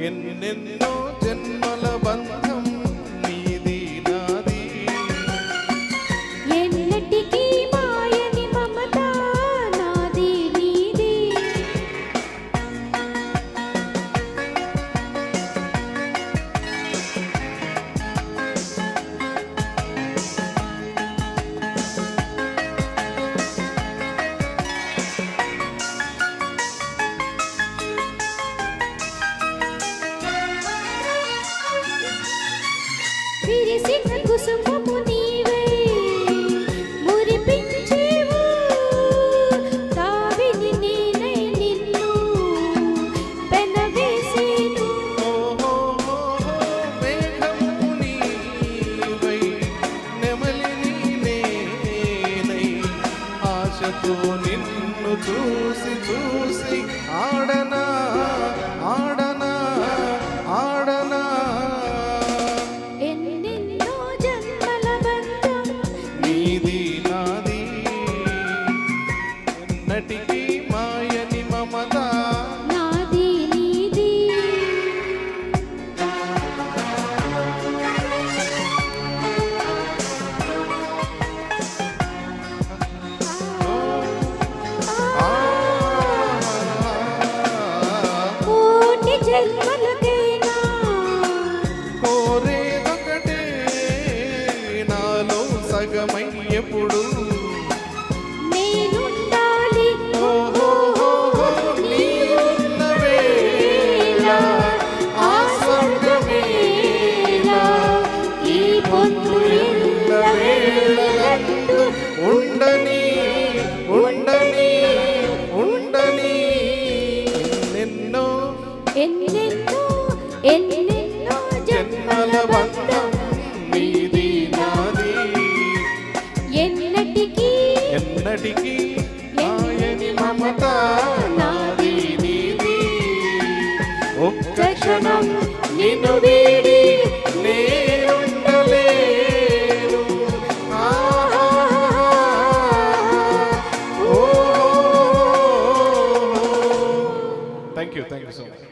ఎన్నెన్నో జన్మల బంధం నీది నాది, ఎన్నటికీ మాయని మమత నాది నీది. విరిసిన కుసుమము నీవే మురిపించేవు, తావిని నేనై నిన్ను పెనవేసేను. మేఘము నీవై నెమలిని నేనై, ఆశతో నిన్ను చూసి చూసి ఆడనా ఆడనా ఆడనా. ఎన్నెన్నో జన్మల బంధం నీది నాది, ఎన్నటికీ మాయని మమత నాది నీది. కోటి జన్మలకైనా కోరేదొకటే, నాలో సగమై ఎప్పుడు నేనుండాలి. నీవున్న వేళ ఆ స్వర్గమేళ, ఈ పొద్దు ఎల్లవేళలందు ఉండని ఉండని ఉండని. ఎన్నెన్నో ఎన్నెన్నో ఎన్నెన్నో జన్మల బంధం నీది నాది, ఎన్నటికీ ఎన్నటికీ మాయని మమత నాది నీది. ఒక్క క్షణం నిన్ను వీడి నేనుండలేను. Thank you so much.